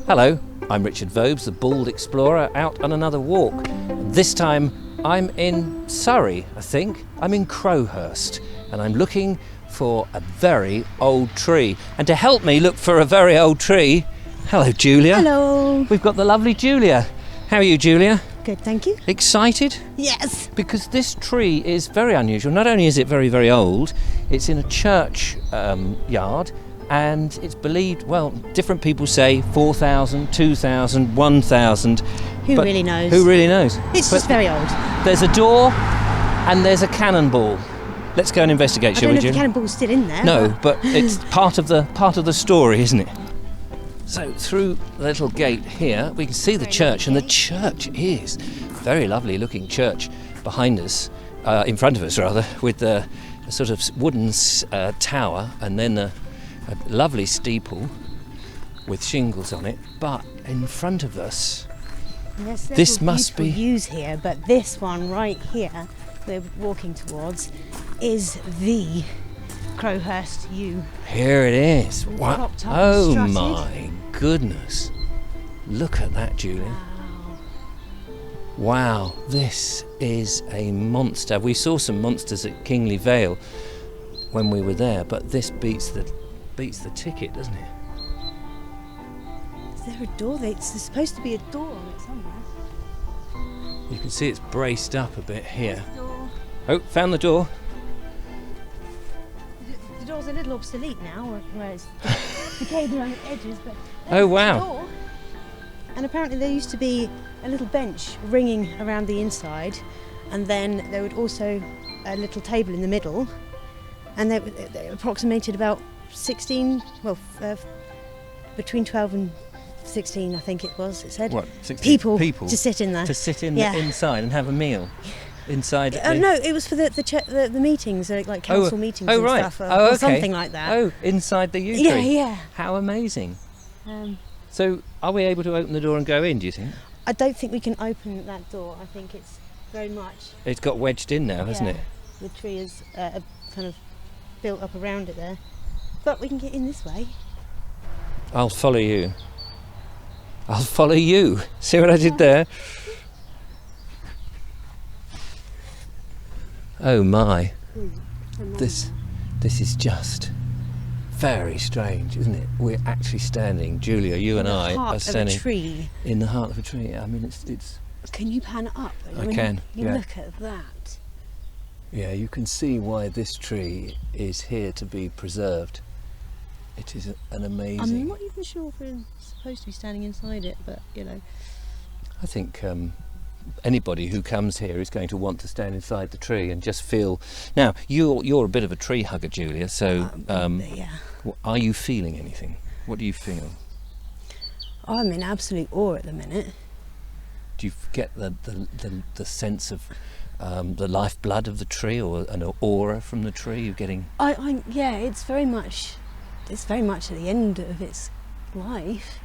Hello, I'm Richard Vobes, the bald explorer, out on another walk. This time I'm in Surrey, I think. I'm in Crowhurst, and I'm looking for a very old tree. And to help me look for a very old tree, hello Julia. Hello. We've got the lovely Julia. How are you, Julia? Good, thank you. Excited? Yes. Because this tree is very unusual. Not only is it very, very old, it's in a church yard, and it's believed, well, different people say 4,000, 2,000, 1,000. Who really knows? Who really knows? It's just very old. There's a door and there's a cannonball. Let's go and investigate, shall we, I don't know if Julia? the cannonball's still in there. No, but it's part of the story, isn't it? So through the little gate here, we can see the church, and the church is a very lovely looking church behind us, in front of us rather, with the sort of wooden tower, and then a lovely steeple with shingles on it. But in front of us, this must be yews here, but this one right here we're walking towards is the Crowhurst Yew. Here it is. Wow. Propped up and Oh strutted. my goodness. Look at that, Julia. Wow, this is a monster. We saw some monsters at Kingley Vale when we were there, but this beats the ticket, doesn't it? Is there a door? There's supposed to be a door on it somewhere. You can see it's braced up a bit here. Door. Oh, found the door. The door's a little obsolete now, where it's decayed around the edges, but Oh, wow. the door. And apparently there used to be a little bench ringing around the inside, and then there would also a little table in the middle, and they approximated about 16, between 12 and 16, I think it was. It said What? 16 people to sit in there. To sit Yeah. inside and have a meal inside. No, it was for the meetings, like council meetings and right. stuff, or okay. something like that. Oh, inside the yew Yeah, tree. yeah. How amazing. Um, So, are we able to open the door and go in, do you think? I don't think we can open that door. I think it's very much. It's got wedged in now, hasn't it? The tree is kind of built up around it there, but we can get in this way. I'll follow you. I'll follow you. See what I did there? Oh my. This is just very strange, isn't it? We're actually standing, Julia, you and I are standing of a tree. in the heart of a tree. I mean, it's. Can you pan it up? I can, You yeah. look at that. Yeah, you can see why this tree is here to be preserved. It is an amazing. I'm not even sure if we're supposed to be standing inside it, but you know. I think anybody who comes here is going to want to stand inside the tree and just feel. Now, you're a bit of a tree hugger, Julia. So, Yeah. are you feeling anything? What do you feel? I'm in absolute awe at the minute. Do you get the sense of the lifeblood of the tree, or an aura from the tree? You're getting. Yeah, it's very much at the end of its life.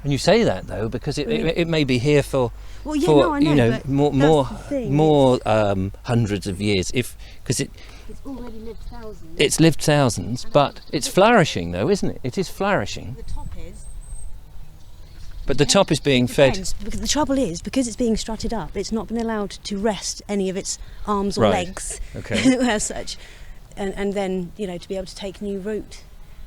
And you say that though because it may be here for Well, yeah, no, I know, you know but more that's the thing. hundreds of years. Because It's already lived thousands. it's lived thousands, but it's flourishing though, isn't it? It is flourishing. The top is. But the top is being fed. Depends, because the trouble is, because it's being strutted up, it's not been allowed to rest any of its arms or Right. legs, Okay. as such, and then to be able to take new root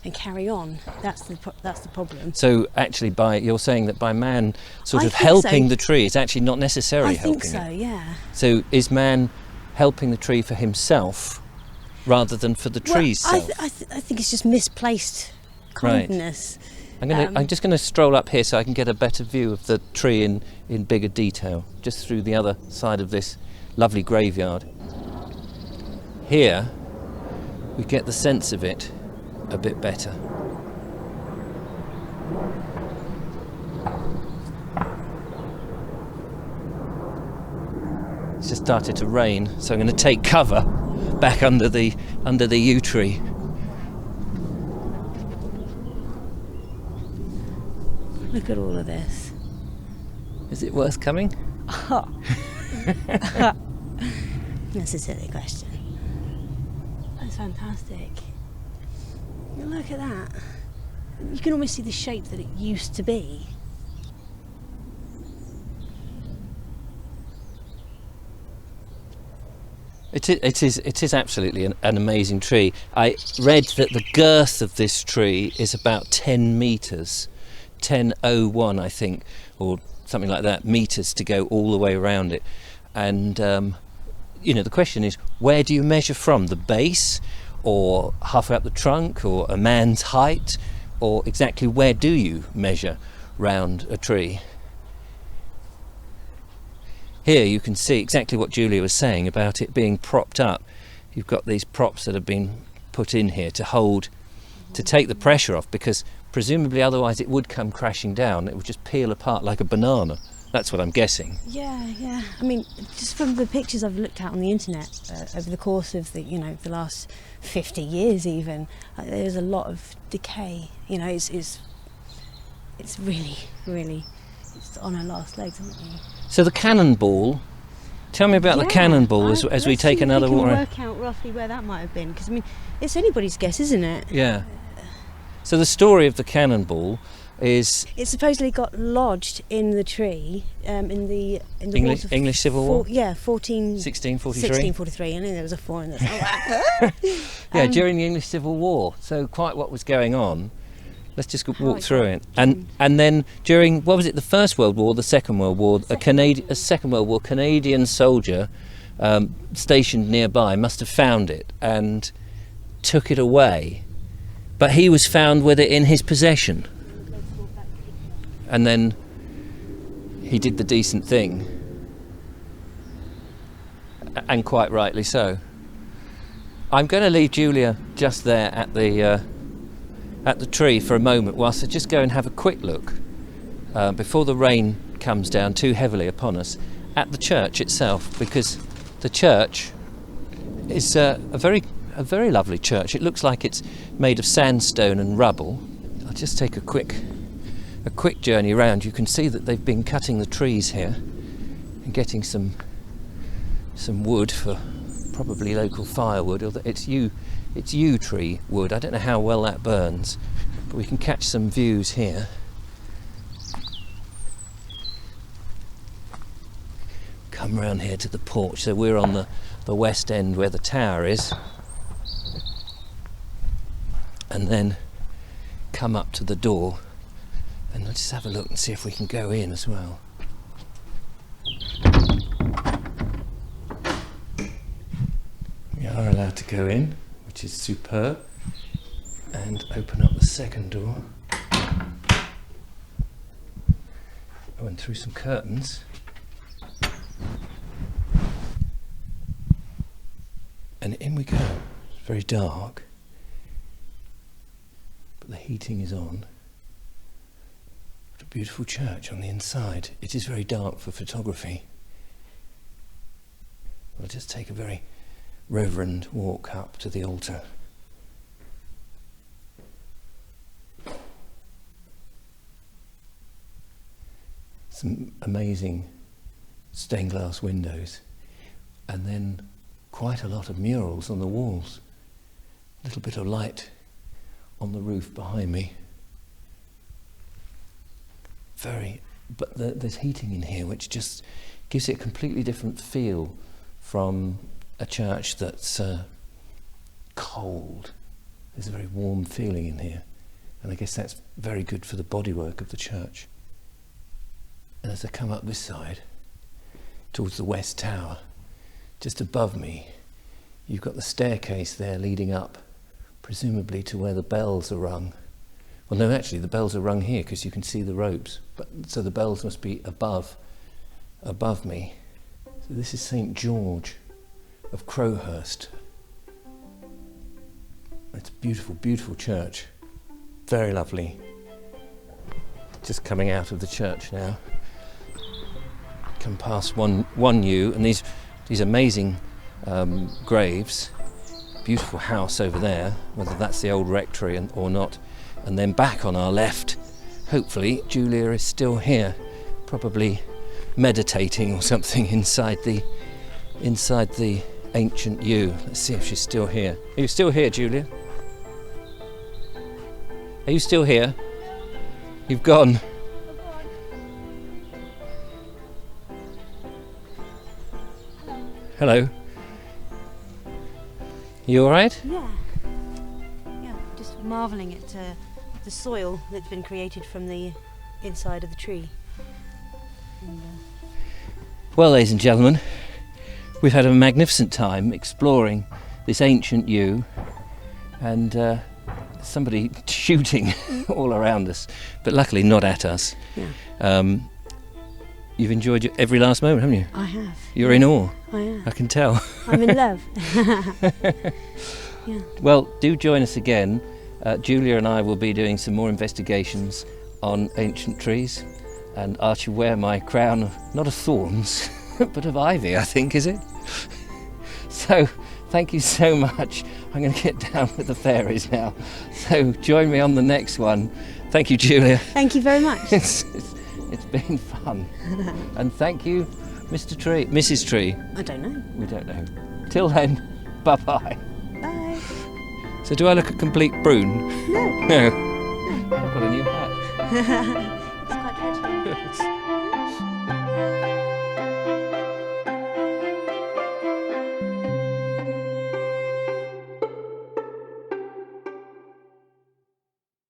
and carry on. That's the problem. So actually, you're saying that by man sort I of think helping so. the tree, it's actually not necessarily I think helping so. it. Yeah. So is man helping the tree for himself rather than for the tree's Well, self? I think it's just misplaced Right. kindness. I'm just going to stroll up here so I can get a better view of the tree in bigger detail, just through the other side of this lovely graveyard. Here, we get the sense of it a bit better. It's just started to rain, so I'm going to take cover back under the yew tree. Look at all of this. Is it worth coming? That's a silly question. That's fantastic. Look at that. you can almost see the shape that it used to be. It is absolutely an amazing tree. I read that the girth of this tree is about 10 metres, 10.01 I think, or something like that, metres to go all the way around it. And you know, the question is, where do you measure from? The base, or halfway up the trunk, or a man's height, or exactly where do you measure round a tree? Here you can see exactly what Julia was saying about it being propped up. You've got these props that have been put in here to hold, to take the pressure off, because presumably otherwise it would come crashing down. It would just peel apart like a banana. That's what I'm guessing. Yeah. I mean, just from the pictures I've looked at on the internet over the course of the last 50 years even, there's a lot of decay. You know, it's really, it's on our last legs, isn't it? So the cannonball, tell me about the cannonball as we take another walk. Work out roughly where that might have been, because I mean, it's anybody's guess, isn't it? Yeah. So the story of the cannonball is it supposedly got lodged in the tree in the English Civil War. 1643. 1643. I knew there was a 4 in there. Yeah, during the English Civil War. So quite what was going on. Let's just walk through it. And then during, what was it, the First World War, the Second World War, a Second World War Canadian soldier stationed nearby must have found it and took it away. But he was found with it in his possession. And then he did the decent thing. And quite rightly so. I'm going to leave Julia just there at the tree for a moment whilst I just go and have a quick look before the rain comes down too heavily upon us at the church itself, because the church is a very lovely church. It looks like it's made of sandstone and rubble. I'll just take a quick journey around. You can see that they've been cutting the trees here and getting some wood for probably local firewood, or it's yew tree wood. I don't know how well that burns, but we can catch some views here. Come round here to the porch. So we're on the west end where the tower is, and then come up to the door, and let's just have a look and see if we can go in as well. We are allowed to go in, which is superb, and open up the second door. Oh, and through some curtains. And in we go. It's very dark, but the heating is on. What a beautiful church on the inside. It is very dark for photography. We'll just take a very reverend walk up to the altar. Some amazing stained glass windows, and then quite a lot of murals on the walls. A little bit of light on the roof behind me. But there's heating in here which just gives it a completely different feel from a church that's cold. There's a very warm feeling in here, and I guess that's very good for the bodywork of the church. And as I come up this side towards the west tower, just above me you've got the staircase there leading up, presumably to where the bells are rung. Well, no, actually the bells are rung here because you can see the ropes, but so the bells must be above me. So this is St. George of Crowhurst. It's a beautiful, beautiful church. Very lovely. Just coming out of the church now. Come past one yew, and these amazing graves. Beautiful house over there, whether that's the old rectory or not. And then back on our left, hopefully Julia is still here, probably meditating or something inside the ancient yew. Let's see if she's still here. Are you still here, Julia? Are you still here? You've gone. Hello. You alright? Yeah. Yeah, just marvelling at the soil that's been created from the inside of the tree. And, Well, ladies and gentlemen, we've had a magnificent time exploring this ancient yew, and somebody shooting all around us, but luckily not at us. yeah, You've enjoyed every last moment, haven't you? I have. You're in awe, I am. I can tell. I'm in love. Yeah. Well, do join us again. Julia and I will be doing some more investigations on ancient trees, and I shall wear my crown, not of thorns, but of ivy, I think, is it? So, thank you so much. I'm going to get down with the fairies now. So, join me on the next one. Thank you, Julia. Thank you very much. It's been fun. And thank you, Mr. Tree, Mrs. Tree. I don't know. We don't know. Till then, bye-bye. Bye. So do I look a complete prune? No. No. I've got a new hat. It's quite tragic.